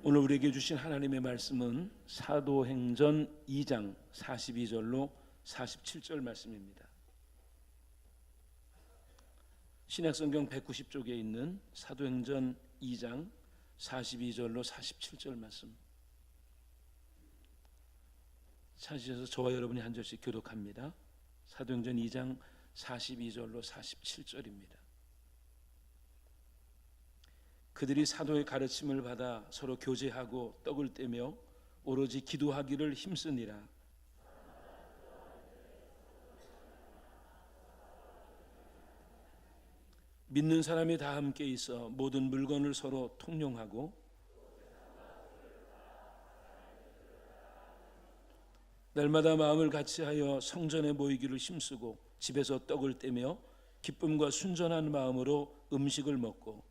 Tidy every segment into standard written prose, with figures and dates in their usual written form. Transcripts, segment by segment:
오늘 우리에게 주신 하나님의 말씀은 사도행전 2장 42절로 47절 말씀입니다. 신약성경 190쪽에 있는 사도행전 2장 42절로 47절 말씀 찾으셔서 저와 여러분이 한 절씩 교독합니다. 사도행전 2장 42절로 47절입니다. 그들이 사도의 가르침을 받아 서로 교제하고 떡을 떼며 오로지 기도하기를 힘쓰니라. 믿는 사람이 다 함께 있어 모든 물건을 서로 통용하고 날마다 마음을 같이하여 성전에 모이기를 힘쓰고 집에서 떡을 떼며 기쁨과 순전한 마음으로 음식을 먹고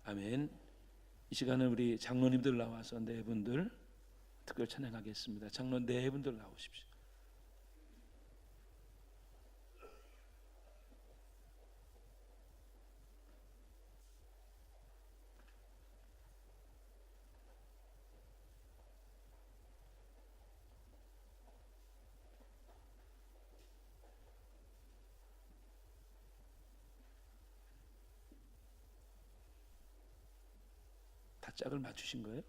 아멘. 이 시간은 우리 장로님들 나와서 네 분들 특별 찬양하겠습니다. 장로 네 분들 나오십시오. 다 짝을 맞추신 거예요?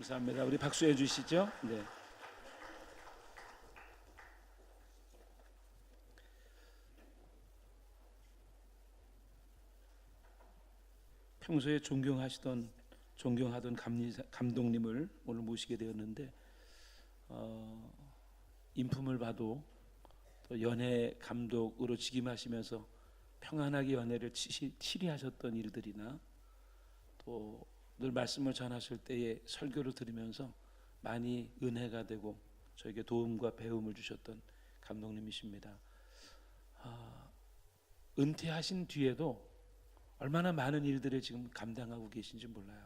감사합니다. 우리 박수해 주시죠. 네. 평소에 존경하던 감독님을 오늘 모시게 되었는데 인품을 봐도 또 연예 감독으로 직임하시면서 평안하게 연예를 치리하셨던 일들이나 또 늘 말씀을 전하실 때에 설교를 들으면서 많이 은혜가 되고 저에게 도움과 배움을 주셨던 감독님이십니다. 은퇴하신 뒤에도 얼마나 많은 일들을 지금 감당하고 계신지 몰라요.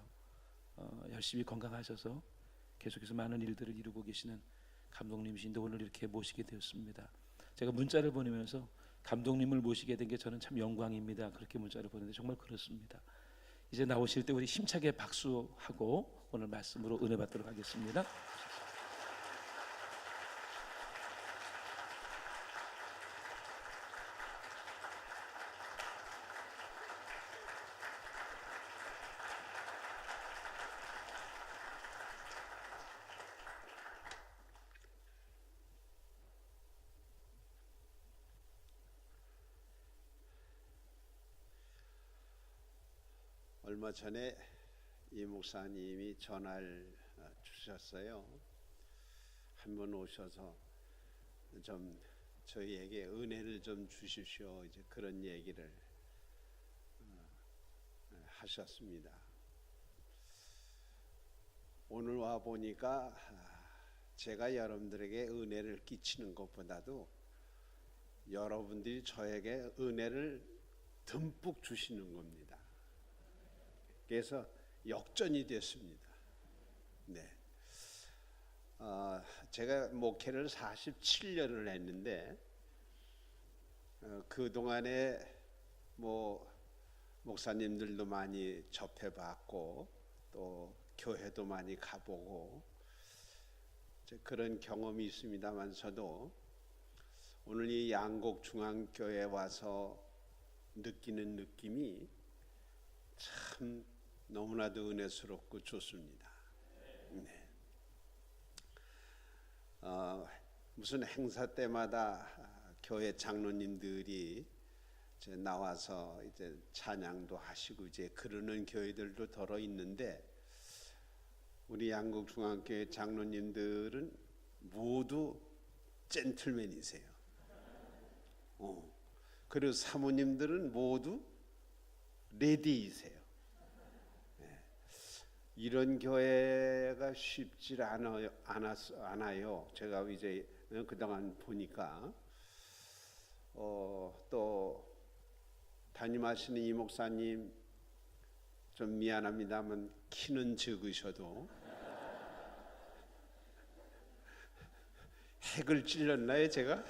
열심히 건강하셔서 계속해서 많은 일들을 이루고 계시는 감독님이신데 오늘 이렇게 모시게 되었습니다. 제가 문자를 보내면서 감독님을 모시게 된 게 저는 참 영광입니다. 그렇게 문자를 보냈는데 정말 그렇습니다. 이제 나오실 때 우리 힘차게 박수하고 오늘 말씀으로 은혜 받도록 하겠습니다. 얼마 전에 이 목사님이 전화를 주셨어요. 한 번 오셔서 좀 저희에게 은혜를 좀 주십시오. 이제 그런 얘기를 하셨습니다. 오늘 와 보니까 제가 여러분들에게 은혜를 끼치는 것보다도 여러분들이 저에게 은혜를 듬뿍 주시는 겁니다. 그래서 역전이 됐습니다. 네. 제가 목회를 47년을 했는데 그 동안에 목사님들도 많이 접해봤고 또 교회도 많이 가보고 그런 경험이 있습니다만서도 오늘 이 양곡중앙교회에 와서 느끼는 느낌이 참 너무나도 은혜스럽고 좋습니다. 네. 무슨 행사 때마다 교회 장로님들이 이제 나와서 이제 찬양도 하시고 이제 그러는 교회들도 더러 있는데 우리 양곡중앙교회 장로님들은 모두 젠틀맨이세요. 그리고 사모님들은 모두 레디이세요. 네. 이런 교회가 쉽지 않아요. 제가 이제 그동안 보니까 또 담임하시는 이 목사님 좀 미안합니다만 키는 적으셔도 핵을 찔렀나요 제가?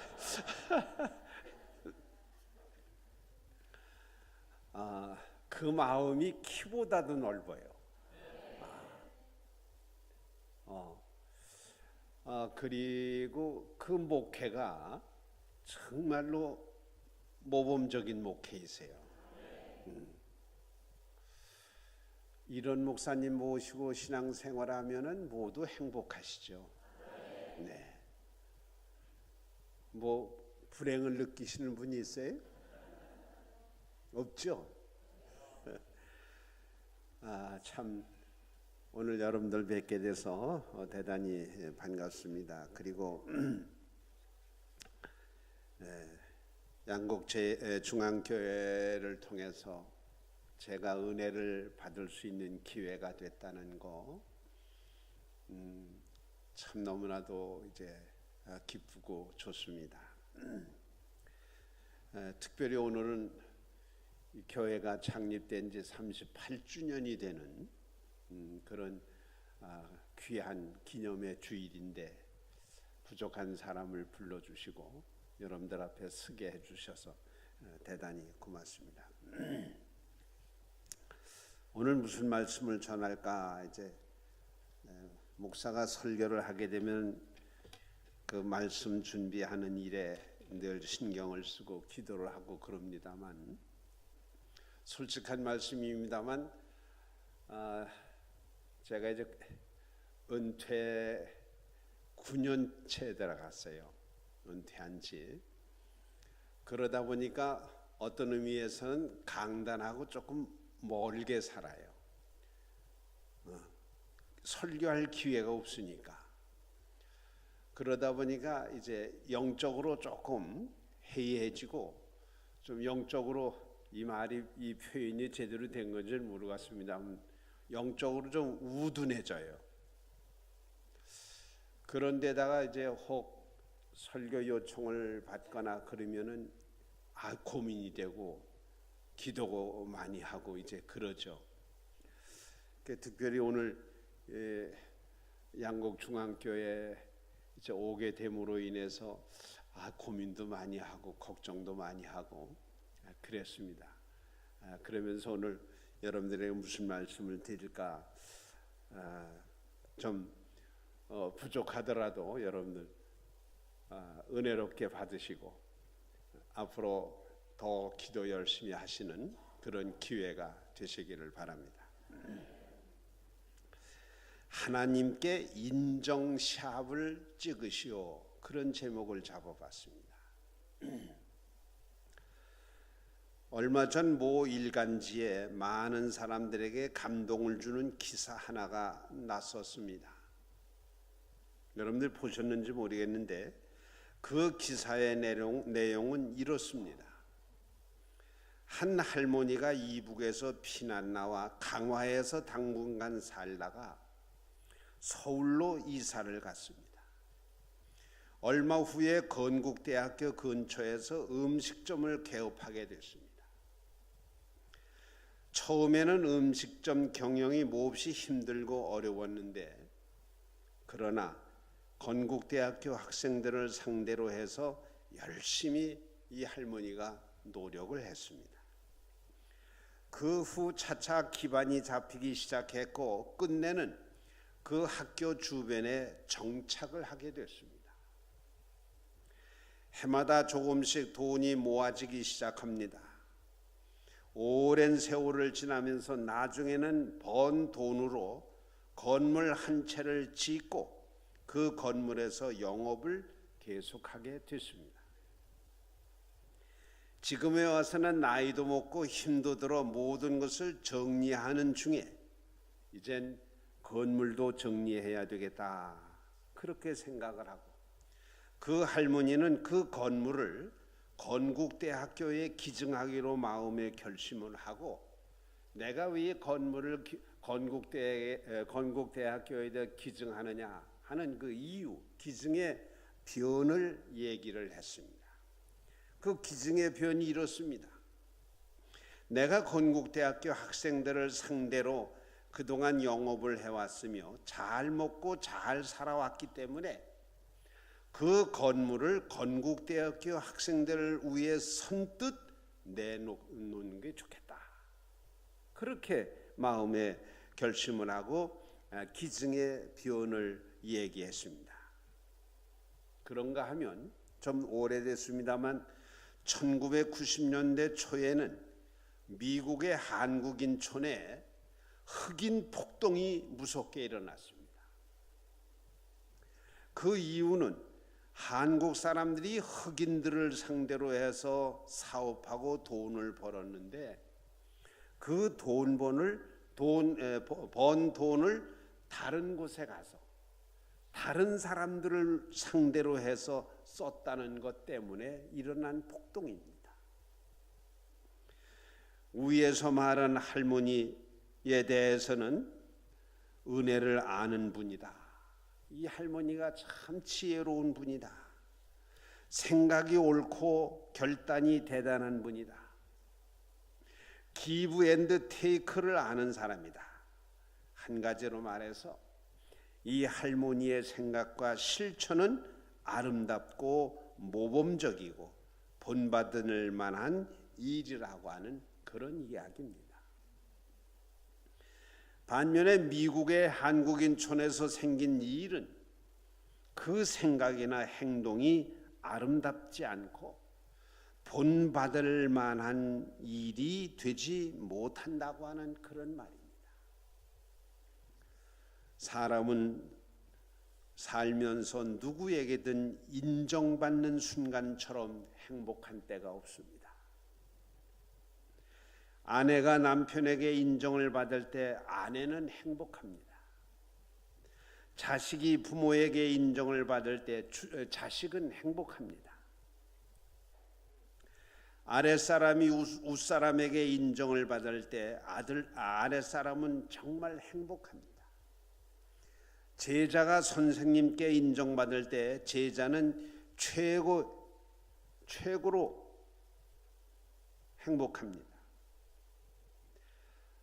그 마음이 키보다도 넓어요. 그리고 그 목회가 정말로 모범적인 목회이세요. 이런 목사님 모시고 신앙생활하면은 모두 행복하시죠. 네. 불행을 느끼시는 분이 있어요? 없죠. 참 오늘 여러분들 뵙게 돼서 대단히 반갑습니다. 그리고 양곡중앙교회를 통해서 제가 은혜를 받을 수 있는 기회가 됐다는 거, 참 너무나도 이제 기쁘고 좋습니다. 특별히 오늘은 이 교회가 창립된 지 38주년이 되는 그런 귀한 기념의 주일인데 부족한 사람을 불러주시고 여러분들 앞에 서게 해주셔서 대단히 고맙습니다. 오늘 무슨 말씀을 전할까? 이제 목사가 설교를 하게 되면 그 말씀 준비하는 일에 늘 신경을 쓰고 기도를 하고 그럽니다만 솔직한 말씀입니다만 제가 이제 은퇴 9년째 들어갔어요. 은퇴한 지. 그러다 보니까 어떤 의미에서는 강단하고 조금 멀게 살아요. 설교할 기회가 없으니까. 그러다 보니까 이제 영적으로 조금 해이해지고 좀 영적으로 이 표현이 제대로 된 건지 모르겠습니다. 영적으로 좀 우둔해져요. 그런데다가 이제 혹 설교 요청을 받거나 그러면은 고민이 되고 기도 많이 하고 이제 그러죠. 특별히 오늘 양곡중앙교회 이제 오게 됨으로 인해서 고민도 많이 하고 걱정도 많이 하고 그랬습니다. 그러면서 오늘 여러분들에게 무슨 말씀을 드릴까 좀 부족하더라도 여러분들 은혜롭게 받으시고 앞으로 더 기도 열심히 하시는 그런 기회가 되시기를 바랍니다. 하나님께 인정샵을 찍으시오. 그런 제목을 잡아봤습니다. 얼마 전 모 일간지에 많은 사람들에게 감동을 주는 기사 하나가 났었습니다. 여러분들 보셨는지 모르겠는데 그 기사의 내용은 이렇습니다. 한 할머니가 이북에서 피난 나와 강화에서 당분간 살다가 서울로 이사를 갔습니다. 얼마 후에 건국대학교 근처에서 음식점을 개업하게 됐습니다. 처음에는 음식점 경영이 몹시 힘들고 어려웠는데 그러나 건국대학교 학생들을 상대로 해서 열심히 이 할머니가 노력을 했습니다. 그 후 차차 기반이 잡히기 시작했고 끝내는 그 학교 주변에 정착을 하게 됐습니다. 해마다 조금씩 돈이 모아지기 시작합니다. 오랜 세월을 지나면서 나중에는 번 돈으로 건물 한 채를 짓고 그 건물에서 영업을 계속하게 됐습니다. 지금에 와서는 나이도 먹고 힘도 들어 모든 것을 정리하는 중에 이젠 건물도 정리해야 되겠다 그렇게 생각을 하고 그 할머니는 그 건물을 건국대학교에 기증하기로 마음의 결심을 하고 내가 왜 건물을 건국대학교에 기증하느냐 하는 그 이유, 기증의 변을 얘기를 했습니다. 그 기증의 변이 이렇습니다. 내가 건국대학교 학생들을 상대로 그동안 영업을 해왔으며 잘 먹고 잘 살아왔기 때문에 그 건물을 건국대학교 학생들을 위해 선뜻 내놓는 게 좋겠다. 그렇게 마음에 결심을 하고 기증의 변을 얘기했습니다. 그런가 하면 좀 오래됐습니다만 1990년대 초에는 미국의 한국인촌에 흑인 폭동이 무섭게 일어났습니다. 그 이유는 한국 사람들이 흑인들을 상대로 해서 사업하고 돈을 벌었는데 그 번 돈을 다른 곳에 가서 다른 사람들을 상대로 해서 썼다는 것 때문에 일어난 폭동입니다. 위에서 말한 할머니에 대해서는 은혜를 아는 분이다. 이 할머니가 참 지혜로운 분이다. 생각이 옳고 결단이 대단한 분이다. 기브 앤드 테이크를 아는 사람이다. 한 가지로 말해서 이 할머니의 생각과 실천은 아름답고 모범적이고 본받을 만한 일이라고 하는 그런 이야기입니다. 반면에 미국의 한국인촌에서 생긴 이 일은 그 생각이나 행동이 아름답지 않고 본받을 만한 일이 되지 못한다고 하는 그런 말입니다. 사람은 살면서 누구에게든 인정받는 순간처럼 행복한 때가 없습니다. 아내가 남편에게 인정을 받을 때 아내는 행복합니다. 자식이 부모에게 인정을 받을 때 자식은 행복합니다. 아랫사람이 윗사람에게 인정을 받을 때 아랫사람은 정말 행복합니다. 제자가 선생님께 인정받을 때 제자는 최고로 행복합니다.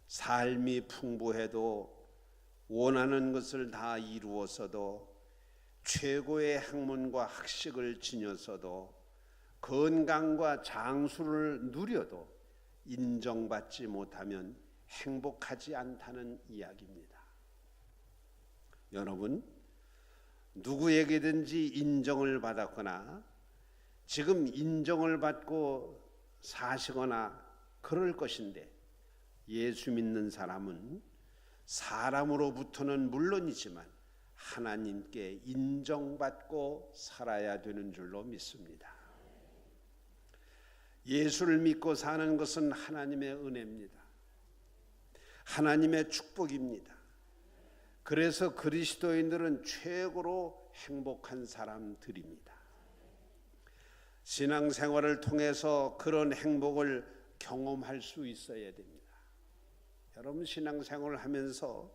삶이 풍부해도 원하는 것을 다 이루었어도 최고의 학문과 학식을 지녔어도 건강과 장수를 누려도 인정받지 못하면 행복하지 않다는 이야기입니다. 여러분, 누구에게든지 인정을 받았거나 지금 인정을 받고 사시거나 그럴 것인데 예수 믿는 사람은 사람으로부터는 물론이지만 하나님께 인정받고 살아야 되는 줄로 믿습니다. 예수를 믿고 사는 것은 하나님의 은혜입니다. 하나님의 축복입니다. 그래서 그리스도인들은 최고로 행복한 사람들입니다. 신앙생활을 통해서 그런 행복을 경험할 수 있어야 됩니다. 여러분 신앙생활을 하면서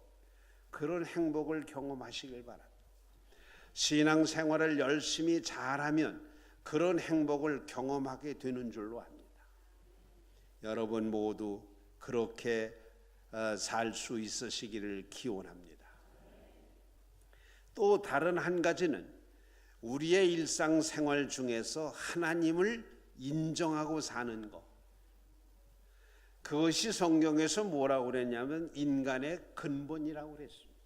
그런 행복을 경험하시길 바랍니다. 신앙생활을 열심히 잘하면 그런 행복을 경험하게 되는 줄로 압니다. 여러분 모두 그렇게 살 수 있으시기를 기원합니다. 또 다른 한 가지는 우리의 일상생활 중에서 하나님을 인정하고 사는 것. 그것이 성경에서 뭐라고 그랬냐면 인간의 근본이라고 그랬습니다.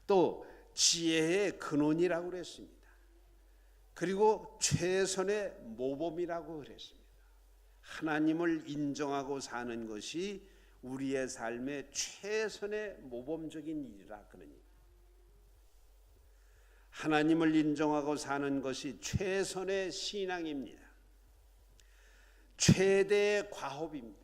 또 지혜의 근원이라고 그랬습니다. 그리고 최선의 모범이라고 그랬습니다. 하나님을 인정하고 사는 것이 우리의 삶의 최선의 모범적인 일이라 그러니 하나님을 인정하고 사는 것이 최선의 신앙입니다. 최대의 과업입니다.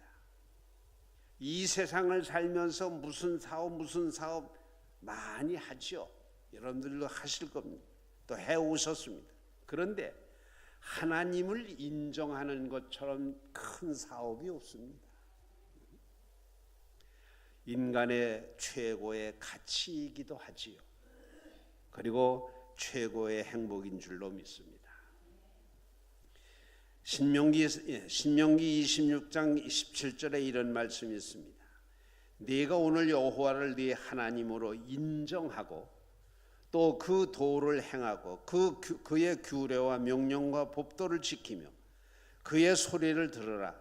이 세상을 살면서 무슨 사업 많이 하죠. 여러분들도 하실 겁니다. 또 해오셨습니다. 그런데 하나님을 인정하는 것처럼 큰 사업이 없습니다. 인간의 최고의 가치이기도 하지요. 그리고 최고의 행복인 줄로 믿습니다. 신명기 26장 17절에 이런 말씀이 있습니다. 네가 오늘 여호와를 네 하나님으로 인정하고 또 그 도를 행하고 그의 규례와 명령과 법도를 지키며 그의 소리를 들으라.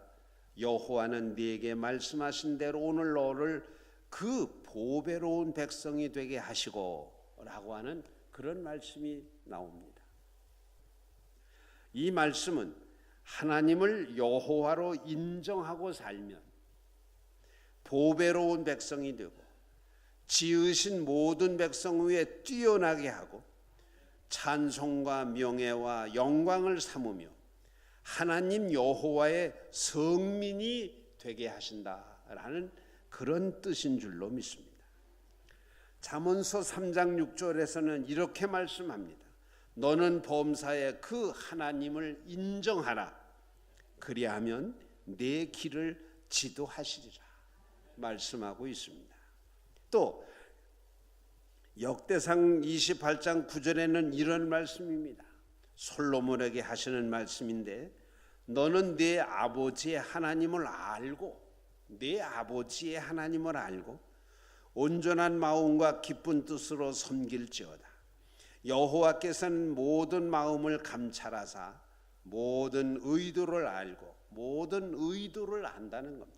여호와는 네게 말씀하신 대로 오늘 너를 그 보배로운 백성이 되게 하시고 라고 하는 그런 말씀이 나옵니다. 이 말씀은 하나님을 여호와로 인정하고 살면 보배로운 백성이 되고 지으신 모든 백성 위에 뛰어나게 하고 찬송과 명예와 영광을 삼으며 하나님 여호와의 성민이 되게 하신다라는 그런 뜻인 줄로 믿습니다. 잠언서 3장 6절에서는 이렇게 말씀합니다. 너는 범사에 그 하나님을 인정하라. 그리하면 내 길을 지도하시리라 말씀하고 있습니다. 또 역대상 28장 9절에는 이런 말씀입니다. 솔로몬에게 하시는 말씀인데 너는 네 아버지의 하나님을 알고 온전한 마음과 기쁜 뜻으로 섬길지어다. 여호와께서는 모든 마음을 감찰하사 모든 의도를 알고 모든 의도를 안다는 겁니다.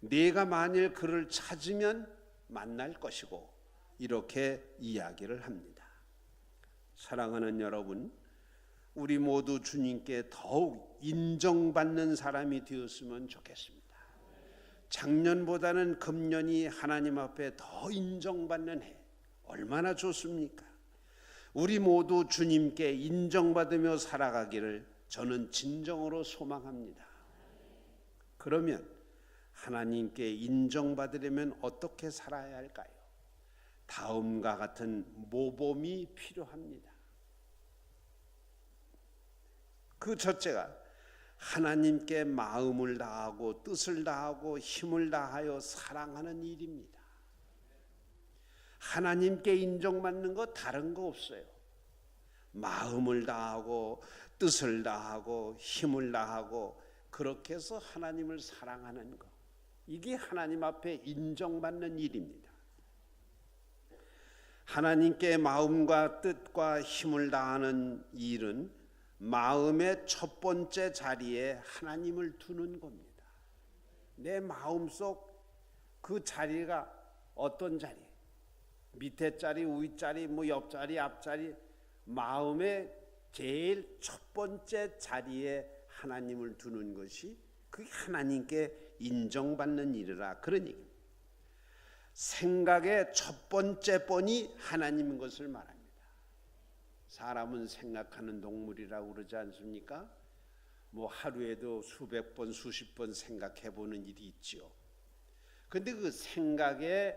네가 만일 그를 찾으면 만날 것이고 이렇게 이야기를 합니다. 사랑하는 여러분, 우리 모두 주님께 더욱 인정받는 사람이 되었으면 좋겠습니다. 작년보다는 금년이 하나님 앞에 더 인정받는 해, 얼마나 좋습니까? 우리 모두 주님께 인정받으며 살아가기를 저는 진정으로 소망합니다. 그러면 하나님께 인정받으려면 어떻게 살아야 할까요? 다음과 같은 모범이 필요합니다. 그 첫째가 하나님께 마음을 다하고 뜻을 다하고 힘을 다하여 사랑하는 일입니다. 하나님께 인정받는 거 다른 거 없어요. 마음을 다하고 뜻을 다하고 힘을 다하고 그렇게 해서 하나님을 사랑하는 거, 이게 하나님 앞에 인정받는 일입니다. 하나님께 마음과 뜻과 힘을 다하는 일은 마음의 첫 번째 자리에 하나님을 두는 겁니다. 내 마음속 그 자리가 어떤 자리? 밑에 자리, 위 자리, 옆자리, 앞자리, 마음의 제일 첫 번째 자리에 하나님을 두는 것이 그게 하나님께 인정받는 일이라 그런 얘기입니다. 생각의 첫 번째 번이 하나님인 것을 말합니다. 사람은 생각하는 동물이라고 그러지 않습니까? 뭐 하루에도 수백 번 수십 번 생각해 보는 일이 있지요. 근데 그 생각의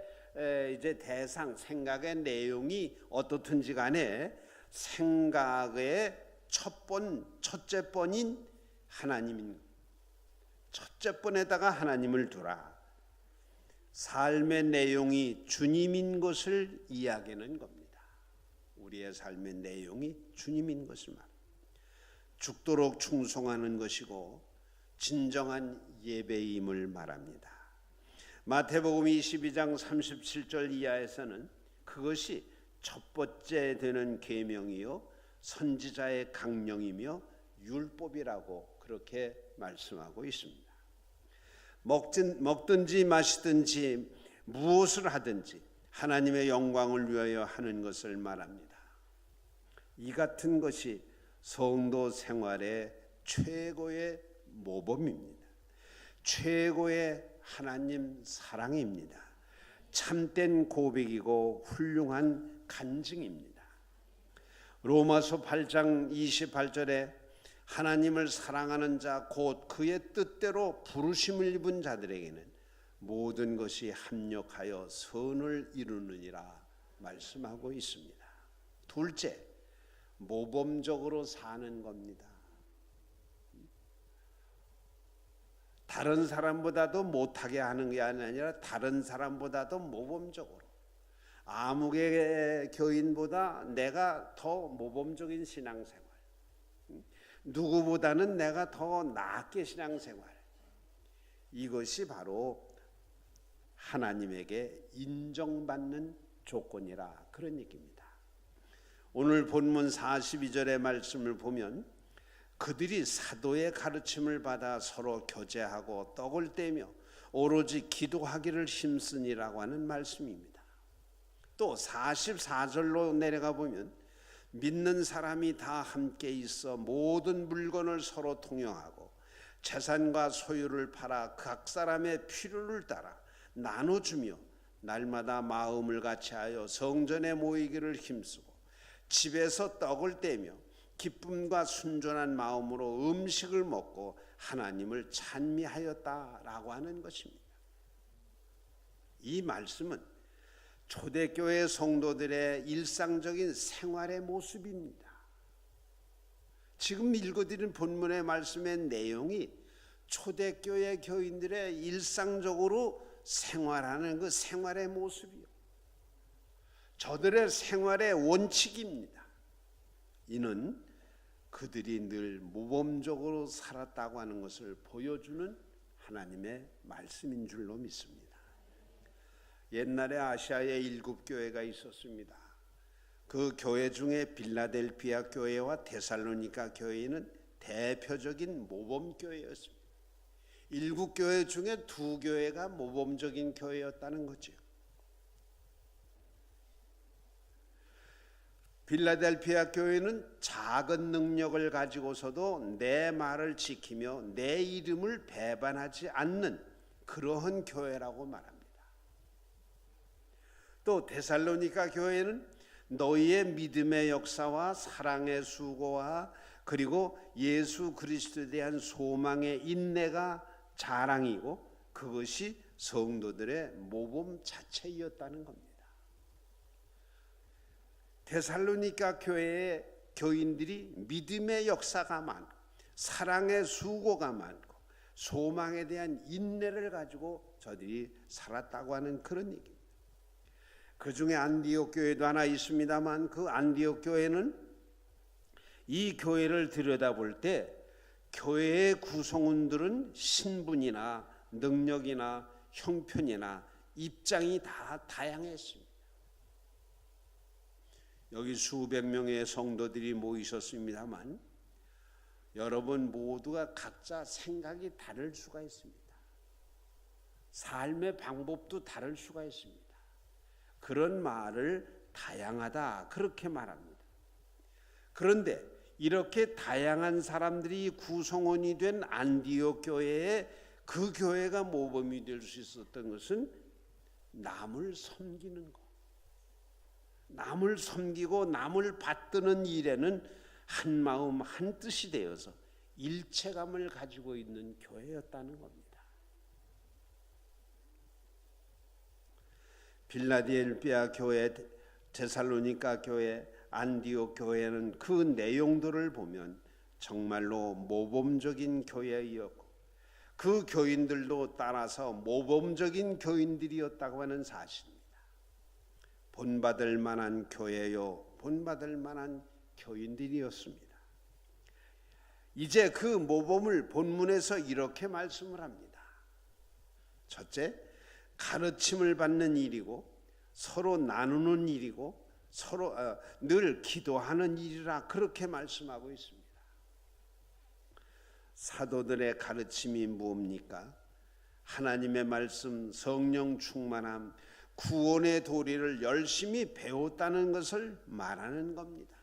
이제 대상, 생각의 내용이 어떻든지 간에 생각의 첫째 번인 하나님인, 첫째 번에다가 하나님을 두라. 삶의 내용이 주님인 것을 이야기하는 겁니다. 우리의 삶의 내용이 주님인 것을 말합니다. 죽도록 충성하는 것이고 진정한 예배임을 말합니다. 마태복음 22장 37절 이하에서는 그것이 첫 번째 되는 계명이요 선지자의 강령이며 율법이라고 그렇게 말씀하고 있습니다. 먹든지 마시든지 무엇을 하든지 하나님의 영광을 위하여 하는 것을 말합니다. 이 같은 것이 성도 생활의 최고의 모범입니다. 최고의 하나님 사랑입니다. 참된 고백이고 훌륭한 간증입니다. 로마서 8장 28절에 하나님을 사랑하는 자 곧 그의 뜻대로 부르심을 입은 자들에게는 모든 것이 합력하여 선을 이루느니라 말씀하고 있습니다. 둘째, 모범적으로 사는 겁니다. 다른 사람보다도 못하게 하는 게 아니라 다른 사람보다도 모범적으로, 아무개 교인보다 내가 더 모범적인 신앙생활, 누구보다는 내가 더 낫게 신앙생활, 이것이 바로 하나님에게 인정받는 조건이라 그런 얘기입니다. 오늘 본문 42절의 말씀을 보면 그들이 사도의 가르침을 받아 서로 교제하고 떡을 떼며 오로지 기도하기를 힘쓰니라고 하는 말씀입니다. 또 44절로 내려가 보면 믿는 사람이 다 함께 있어 모든 물건을 서로 통용하고 재산과 소유를 팔아 각 사람의 필요를 따라 나눠주며 날마다 마음을 같이하여 성전에 모이기를 힘쓰고 집에서 떡을 떼며 기쁨과 순전한 마음으로 음식을 먹고 하나님을 찬미하였다라고 하는 것입니다. 이 말씀은 초대교회 성도들의 일상적인 생활의 모습입니다. 지금 읽어드린 본문의 말씀의 내용이 초대교회 교인들의 일상적으로 생활하는 그 생활의 모습이요, 저들의 생활의 원칙입니다. 이는 그들이 늘 모범적으로 살았다고 하는 것을 보여주는 하나님의 말씀인 줄로 믿습니다. 옛날에 아시아에 7교회가 있었습니다. 그 교회 중에 빌라델피아 교회와 데살로니가 교회는 대표적인 모범교회였습니다. 7교회 중에 2교회가 모범적인 교회였다는 거죠. 빌라델피아 교회는 작은 능력을 가지고서도 내 말을 지키며 내 이름을 배반하지 않는 그러한 교회라고 말합니다. 또 데살로니가 교회는 너희의 믿음의 역사와 사랑의 수고와 그리고 예수 그리스도에 대한 소망의 인내가 자랑이고 그것이 성도들의 모범 자체이었다는 겁니다. 데살로니가 교회의 교인들이 믿음의 역사가 많고 사랑의 수고가 많고 소망에 대한 인내를 가지고 저들이 살았다고 하는 그런 얘기입니다. 그 중에 안디옥 교회도 하나 있습니다만 그 안디옥 교회는 이 교회를 들여다볼 때 교회의 구성원들은 신분이나 능력이나 형편이나 입장이 다 다양했습니다. 여기 수백 명의 성도들이 모이셨습니다만 여러분 모두가 각자 생각이 다를 수가 있습니다. 삶의 방법도 다를 수가 있습니다. 그런 말을 다양하다 그렇게 말합니다. 그런데 이렇게 다양한 사람들이 구성원이 된 안디옥 교회에 그 교회가 모범이 될 수 있었던 것은 남을 섬기는 것, 남을 섬기고 남을 받드는 일에는 한 마음 한 뜻이 되어서 일체감을 가지고 있는 교회였다는 겁니다. 빌라델피아 교회, 데살로니가 교회, 안디옥 교회는 그 내용들을 보면 정말로 모범적인 교회이었고 그 교인들도 따라서 모범적인 교인들이었다고 하는 사실입니다. 본받을 만한 교회요, 본받을 만한 교인들이었습니다. 이제 그 모범을 본문에서 이렇게 말씀을 합니다. 첫째, 가르침을 받는 일이고 서로 나누는 일이고 서로 늘 기도하는 일이라 그렇게 말씀하고 있습니다. 사도들의 가르침이 무엇입니까? 하나님의 말씀, 성령 충만함, 구원의 도리를 열심히 배웠다는 것을 말하는 겁니다.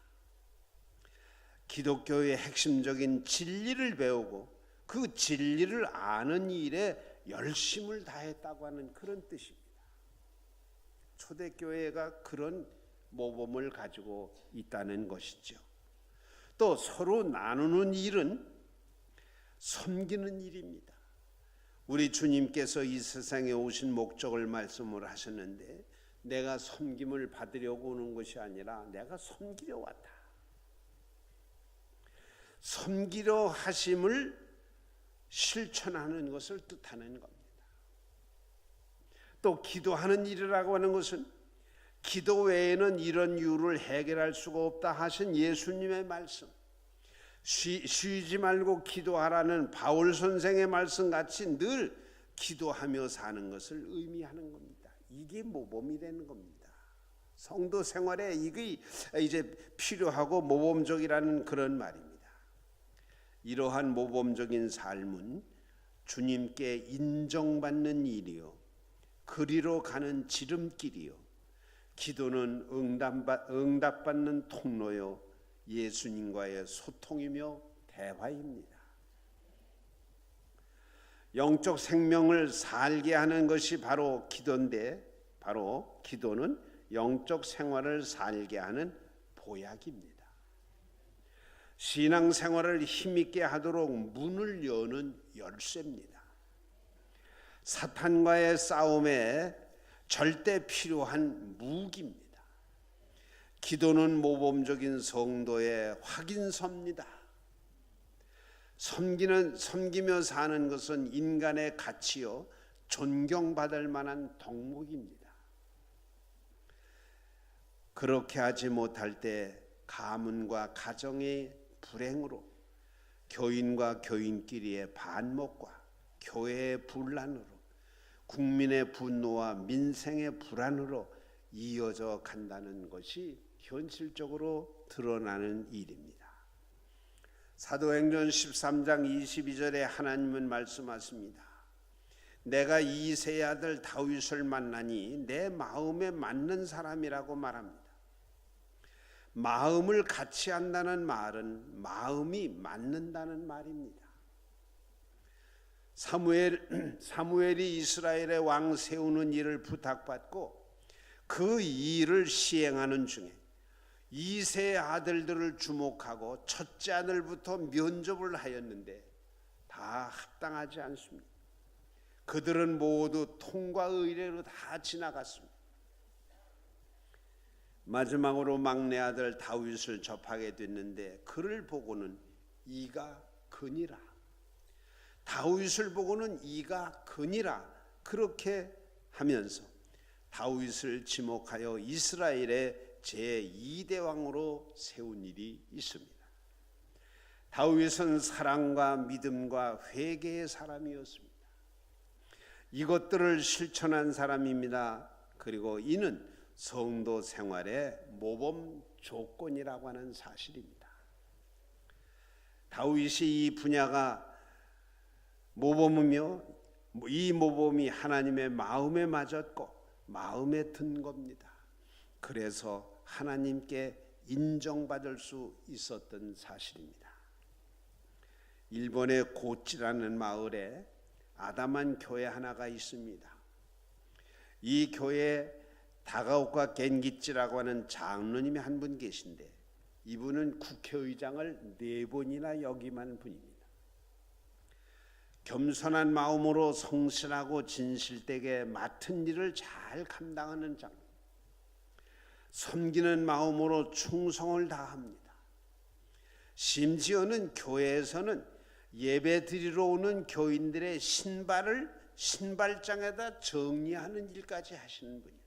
기독교의 핵심적인 진리를 배우고 그 진리를 아는 일에 열심을 다했다고 하는 그런 뜻입니다. 초대교회가 그런 모범을 가지고 있다는 것이죠. 또 서로 나누는 일은 섬기는 일입니다. 우리 주님께서 이 세상에 오신 목적을 말씀을 하셨는데 내가 섬김을 받으려고 오는 것이 아니라 내가 섬기려 왔다. 섬기려 하심을 실천하는 것을 뜻하는 겁니다. 또 기도하는 일이라고 하는 것은 기도 외에는 이런 이유를 해결할 수가 없다 하신 예수님의 말씀, 쉬지 말고 기도하라는 바울 선생의 말씀 같이 늘 기도하며 사는 것을 의미하는 겁니다. 이게 모범이라는 겁니다. 성도 생활에 이게 이제 필요하고 모범적이라는 그런 말입니다. 이러한 모범적인 삶은 주님께 인정받는 일이요, 그리로 가는 지름길이요, 기도는 응답받는 통로요, 예수님과의 소통이며 대화입니다. 영적 생명을 살게 하는 것이 바로 기도인데, 바로 기도는 영적 생활을 살게 하는 보약입니다. 신앙생활을 힘있게 하도록 문을 여는 열쇠입니다. 사탄과의 싸움에 절대 필요한 무기입니다. 기도는 모범적인 성도의 확인서입니다. 섬기며 사는 것은 인간의 가치요, 존경받을 만한 덕목입니다. 그렇게 하지 못할 때 가문과 가정의 불행으로, 교인과 교인끼리의 반목과 교회의 분란으로, 국민의 분노와 민생의 불안으로 이어져 간다는 것이 현실적으로 드러나는 일입니다. 사도행전 13장 22절에 하나님은 말씀하십니다. 내가 이새의 아들 다윗을 만나니 내 마음에 맞는 사람이라고 말합니다. 마음을 같이 한다는 말은 마음이 맞는다는 말입니다. 사무엘이 이스라엘의 왕 세우는 일을 부탁받고 그 일을 시행하는 중에 이새의 아들들을 주목하고 첫째 아들부터 면접을 하였는데 다 합당하지 않습니다. 그들은 모두 통과 의례로 다 지나갔습니다. 마지막으로 막내 아들 다윗을 접하게 됐는데 그를 보고는 이가 그니라, 다윗을 보고는 이가 그니라, 그렇게 하면서 다윗을 지목하여 이스라엘의 제2대 왕으로 세운 일이 있습니다. 다윗은 사랑과 믿음과 회개의 사람이었습니다. 이것들을 실천한 사람입니다. 그리고 이는 성도 생활의 모범 조건이라고 하는 사실입니다. 다윗이 이 분야가 모범이며 이 모범이 하나님의 마음에 맞았고 마음에 든 겁니다. 그래서 하나님께 인정받을 수 있었던 사실입니다. 일본의 고치라는 마을에 아담한 교회 하나가 있습니다. 이 교회에 다가오카 겐기치라고 하는 장로님이 한 분 계신데 이분은 국회의장을 4번이나 역임한 분입니다. 겸손한 마음으로 성실하고 진실되게 맡은 일을 잘 감당하는 장로, 섬기는 마음으로 충성을 다합니다. 심지어는 교회에서는 예배 드리러 오는 교인들의 신발을 신발장에다 정리하는 일까지 하시는 분이에요.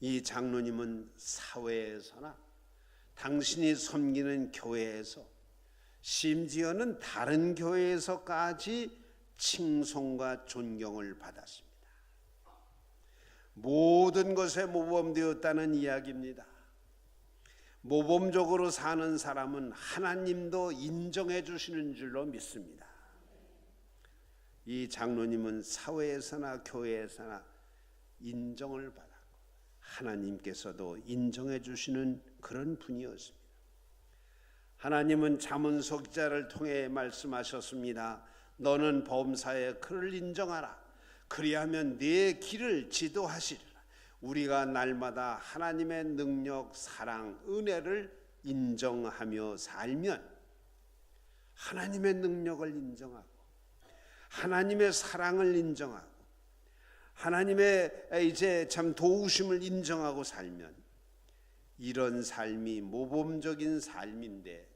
이 장로님은 사회에서나 당신이 섬기는 교회에서, 심지어는 다른 교회에서까지 칭송과 존경을 받았습니다. 모든 것에 모범되었다는 이야기입니다. 모범적으로 사는 사람은 하나님도 인정해 주시는 줄로 믿습니다. 이 장로님은 사회에서나 교회에서나 인정을 받았고 하나님께서도 인정해 주시는 그런 분이었습니다. 하나님은 잠언서 기자를 통해 말씀하셨습니다. 너는 범사에 그를 인정하라. 그리하면 네 길을 지도하시리라. 우리가 날마다 하나님의 능력, 사랑, 은혜를 인정하며 살면, 하나님의 능력을 인정하고 하나님의 사랑을 인정하고 하나님의 이제 참 도우심을 인정하고 살면, 이런 삶이 모범적인 삶인데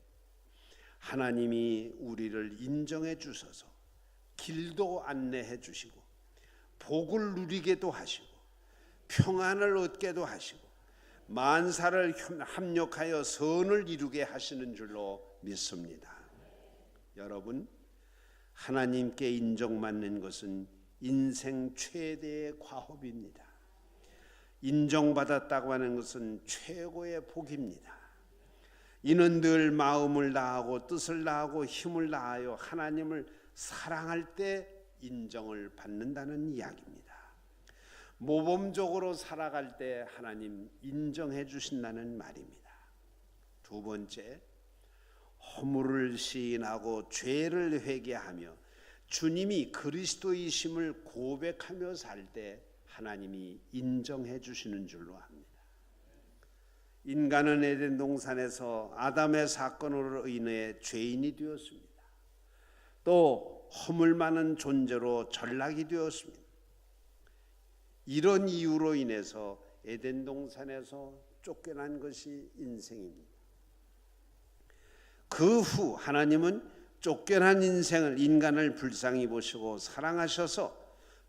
하나님이 우리를 인정해 주셔서 길도 안내해 주시고 복을 누리게도 하시고 평안을 얻게도 하시고 만사를 합력하여 선을 이루게 하시는 줄로 믿습니다. 여러분, 하나님께 인정받는 것은 인생 최대의 과업입니다. 인정받았다고 하는 것은 최고의 복입니다. 이는 늘 마음을 다하고 뜻을 다하고 힘을 다하여 하나님을 사랑할 때 인정을 받는다는 이야기입니다. 모범적으로 살아갈 때 하나님 인정해 주신다는 말입니다. 두 번째, 허물을 시인하고 죄를 회개하며 주님이 그리스도이심을 고백하며 살 때 하나님이 인정해 주시는 줄로 압니다. 인간은 에덴 동산에서 아담의 사건으로 인해 죄인이 되었습니다. 또 허물 많은 존재로 전락이 되었습니다. 이런 이유로 인해서 에덴 동산에서 쫓겨난 것이 인생입니다. 그 후 하나님은 쫓겨난 인간을 불쌍히 보시고 사랑하셔서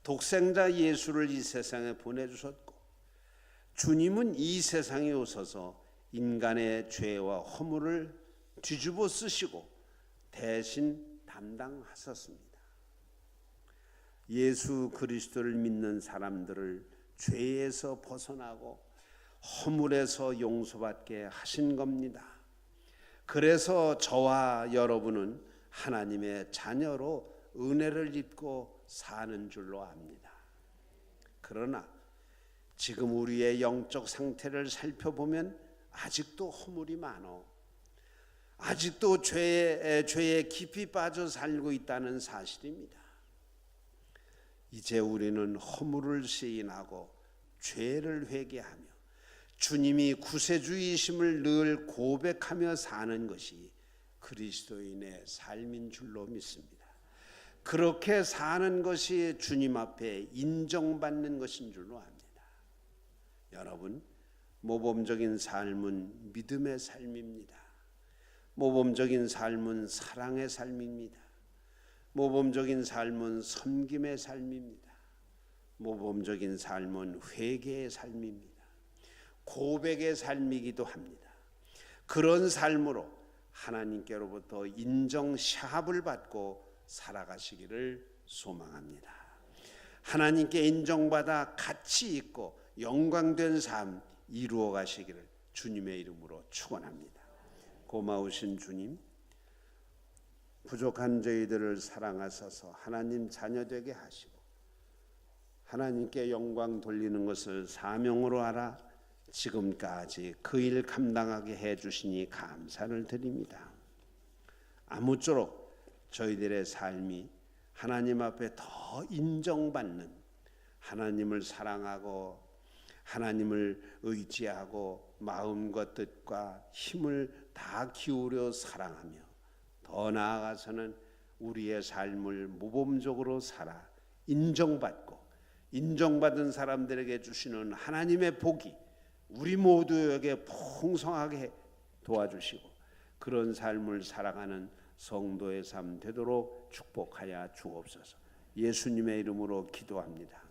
독생자 예수를 이 세상에 보내주셨고, 주님은 이 세상에 오셔서 인간의 죄와 허물을 뒤집어 쓰시고 대신 담당하셨습니다. 예수 그리스도를 믿는 사람들을 죄에서 벗어나고 허물에서 용서받게 하신 겁니다. 그래서 저와 여러분은 하나님의 자녀로 은혜를 입고 사는 줄로 압니다. 그러나 지금 우리의 영적 상태를 살펴보면 아직도 허물이 많어, 아직도 죄에 깊이 빠져 살고 있다는 사실입니다. 이제 우리는 허물을 시인하고 죄를 회개하며 주님이 구세주이심을 늘 고백하며 사는 것이 그리스도인의 삶인 줄로 믿습니다. 그렇게 사는 것이 주님 앞에 인정받는 것인 줄로 압니다. 여러분, 모범적인 삶은 믿음의 삶입니다. 모범적인 삶은 사랑의 삶입니다. 모범적인 삶은 섬김의 삶입니다. 모범적인 삶은 회개의 삶입니다. 고백의 삶이기도 합니다. 그런 삶으로 하나님께로부터 인정 샵을 받고 살아가시기를 소망합니다. 하나님께 인정받아 가치 있고 영광된 삶 이루어 가시기를 주님의 이름으로 축원합니다. 고마우신 주님, 부족한 저희들을 사랑하셔서 하나님 자녀되게 하시고 하나님께 영광 돌리는 것을 사명으로 알아 지금까지 그 일 감당하게 해주시니 감사를 드립니다. 아무쪼록 저희들의 삶이 하나님 앞에 더 인정받는, 하나님을 사랑하고 하나님을 의지하고 마음과 뜻과 힘을 다 기울여 사랑하며 더 더 나아가서는 우리의 삶을 모범적으로 살아 인정받고 인정받은 사람들에게 주시는 하나님의 복이 우리 모두에게 풍성하게 도와주시고 그런 삶을 살아가는 성도의 삶 되도록 축복하여 주옵소서. 예수님의 이름으로 기도합니다.